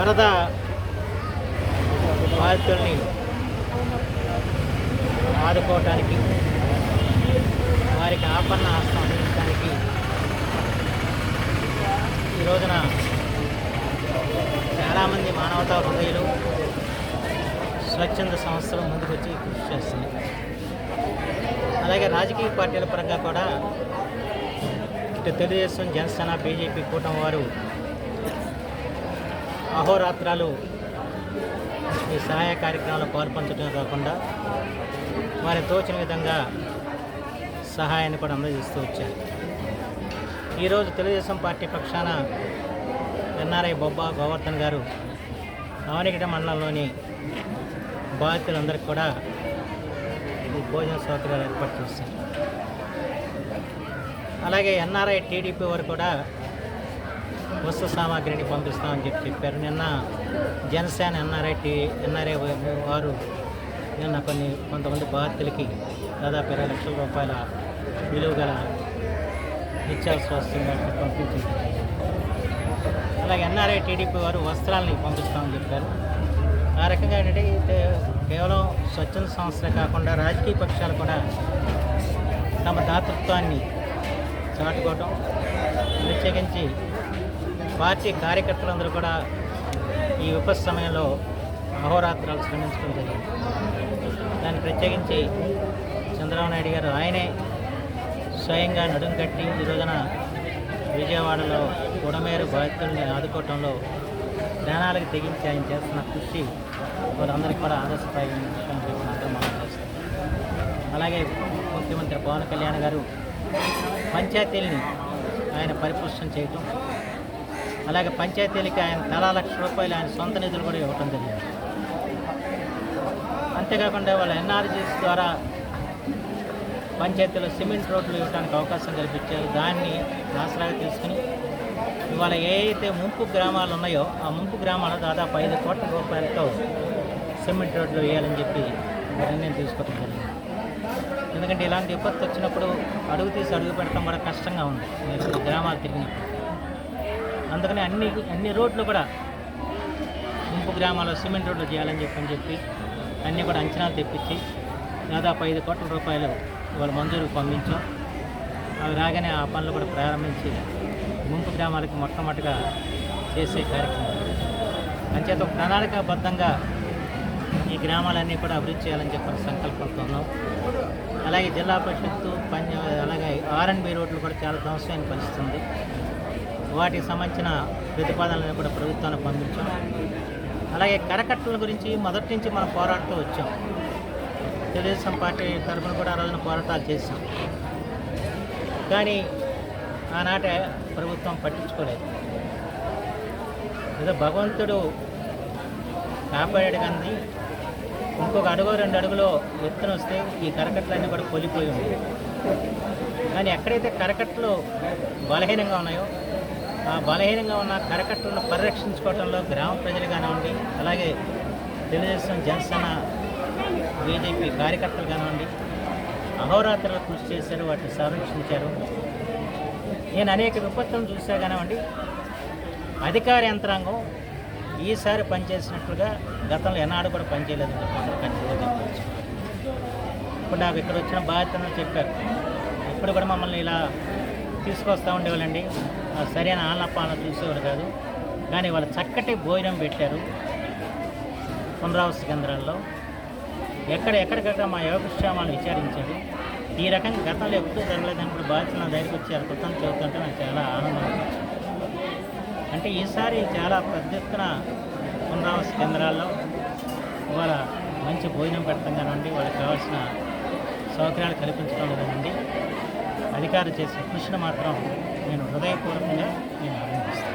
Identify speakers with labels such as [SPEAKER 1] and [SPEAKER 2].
[SPEAKER 1] వరద బాధితుల్ని ఆదుకోవటానికి, వారికి ఆపన్న హస్తం అందించడానికి ఈ రోజున చాలామంది మానవతా హృదయులు, స్వచ్ఛంద సంస్థలు ముందుకొచ్చి కృషి చేస్తున్నాయి. అలాగే రాజకీయ పార్టీల పరంగా కూడా ఇటు తెలుగుదేశం, జనసేన, బీజేపీ కూటమి వారు అహోరాత్రాలు ఈ సహాయ కార్యక్రమాల్లో పాల్పంచడమే కాకుండా వారి తోచిన విధంగా సహాయాన్ని కూడా అందజేస్తూ వచ్చారు. ఈరోజు తెలుగుదేశం పార్టీ పక్షాన ఎన్ఆర్ఐ బొబ్బా గోవర్ధన్ గారు అవనిగడ్డ మండలంలోని బాధితులందరికీ కూడా ఈ భోజన సౌకర్యాలు ఏర్పాటు చేశారు. అలాగే ఎన్ఆర్ఐ టీడీపీ వారు కూడా వస్తు సామాగ్రిని పంపిస్తామని చెప్పారు. నిన్న జనసేన ఎన్ఆర్ఐ వారు నిన్న కొంతమంది బాధితులకి దాదాపు 20 లక్షల రూపాయల విలువ గల నిత్యావసర వస్తువులను పంపించారు. అలాగే ఎన్ఆర్ఐ టీడీపీ వారు వస్త్రాలని పంపిస్తామని చెప్పారు. ఆ రకంగా ఏంటంటే కేవలం స్వచ్ఛంద సంస్థలే కాకుండా రాజకీయ పక్షాలు కూడా తమ దాతృత్వాన్ని చాటుకోవటం, ప్రత్యేకించి పార్టీ కార్యకర్తలందరూ కూడా ఈ విపత్తు సమయంలో అహోరాత్రాలు శ్రమించడం జరిగింది. దాన్ని ప్రత్యేకించి చంద్రబాబు నాయుడు గారు ఆయనే స్వయంగా నడుం కట్టి ఈ రోజున విజయవాడలో ఉడమేరు బాధితుల్ని ఆదుకోవటంలో ప్రాణాలకు తెగించి ఆయన చేస్తున్న కృషి వాళ్ళందరికీ కూడా ఆదర్శప్రాయం విషయం అందరూ మనం చేస్తాం. అలాగే ముఖ్యమంత్రి పవన్ కళ్యాణ్ గారు పంచాయతీలని ఆయన పరిపుష్టం చేయటం, అలాగే పంచాయతీలకి ఆయన తలా ₹1,00,000 ఆయన సొంత నిధులు కూడా ఇవ్వటం జరిగింది. అంతేకాకుండా వాళ్ళ ఎన్ఆర్జీస్ ద్వారా పంచాయతీలో సిమెంట్ రోడ్లు ఇవ్వడానికి అవకాశం కల్పించారు. దాన్ని ఆసరాగా తీసుకుని ఇవాళ ఏ అయితే ముంపు గ్రామాలు ఉన్నాయో ఆ ముంపు గ్రామాలు దాదాపు ₹5 కోట్లతో సిమెంట్ రోడ్లు వేయాలని చెప్పి నిర్ణయం తీసుకోవడం జరిగింది. ఎందుకంటే ఇలాంటి విపత్తు వచ్చినప్పుడు అడుగు తీసి అడుగు పెట్టడం కూడా కష్టంగా ఉంది మీరు గ్రామాలు తిరిగినప్పుడు. అందుకని అన్ని రోడ్లు కూడా ముంపు గ్రామాల్లో సిమెంట్ రోడ్లు చేయాలని చెప్పి అన్నీ కూడా అంచనాలు తెప్పించి దాదాపు ₹5 కోట్ల వాళ్ళు మంజూరుకు పంపించాం. అవి రాగానే ఆ పనులు కూడా ప్రారంభించి ముంపు గ్రామాలకి మొట్టమొదటిగా చేసే కార్యక్రమం. అంచేత ప్రణాళికాబద్ధంగా ఈ గ్రామాలన్నీ కూడా అభివృద్ధి చేయాలని చెప్పి సంకల్పంతో ఉన్నాం. అలాగే జిల్లా పరిషత్తు అలాగే R&B రోడ్లు కూడా చాలా ధ్వంసమైన పరిస్థితుంది. వాటికి సంబంధించిన ప్రతిపాదనలను కూడా ప్రభుత్వానికి పంపించాం. అలాగే కరకట్టల గురించి మొదటి నుంచి మనం పోరాడుతూ వచ్చాం. తెలుగుదేశం పార్టీ తరఫున కూడా ఆ రోజున పోరాటాలు చేశాం. కానీ ఆనాటే ప్రభుత్వం పట్టించుకోలేదు. ఏదో భగవంతుడు కాపాడాడు కానీ ఇంకొక అడుగు 2 అడుగులో ఎత్తున వస్తే ఈ కరకట్టలన్నీ కూడా కొలిపోయి ఉన్నాయి. కానీ ఎక్కడైతే కరకట్టలు బలహీనంగా ఉన్నాయో ఆ బలహీనంగా ఉన్న కరకట్టలను పరిరక్షించుకోవడంలో గ్రామ ప్రజలు కానివ్వండి, అలాగే తెలుగుదేశం, జనసేన, బీజేపీ కార్యకర్తలు కానివ్వండి అహోరాత్రులు కృషి చేశారు, వాటిని సంరక్షించారు. నేను అనేక విపత్తులను చూసా కానివ్వండి, అధికార యంత్రాంగం ఈసారి పనిచేసినట్లుగా గతంలో ఎన్నాడు కూడా పనిచేయలేదని చెప్పి ఖచ్చితంగా చెప్పవచ్చు. ఇప్పుడు నాకు ఇక్కడ వచ్చిన బాధ్యతను చెప్పారు. ఇప్పుడు కూడా మమ్మల్ని ఇలా తీసుకొస్తూ ఉండేవాళ్ళండి, సరైన ఆలపాలన చూసేవాళ్ళు కాదు. కానీ వాళ్ళు చక్కటి భోజనం పెట్టారు పునరావాస కేంద్రాల్లో. ఎక్కడికక్కడ మా యోగక్షేమాలను విచారించారు. ఈ రకంగా గతంలో ఎప్పుడూ జరగలేదని ఇప్పుడు బాధ్యత నా దగ్గరికి వచ్చి అద్భుతం చదువుతుంటే నాకు చాలా ఆనందం అనిపించింది. అంటే ఈసారి చాలా పెద్ద ఎత్తున పునరావాస కేంద్రాల్లో ఇవాళ మంచి భోజనం పెడతాం కానివ్వండి, వాళ్ళకి కావాల్సిన సౌకర్యాలు కల్పించడం కానివ్వండి, అధికారులు చేసే కృషిని మాత్రం నేను హృదయపూర్వకంగా అభినందిస్తాను.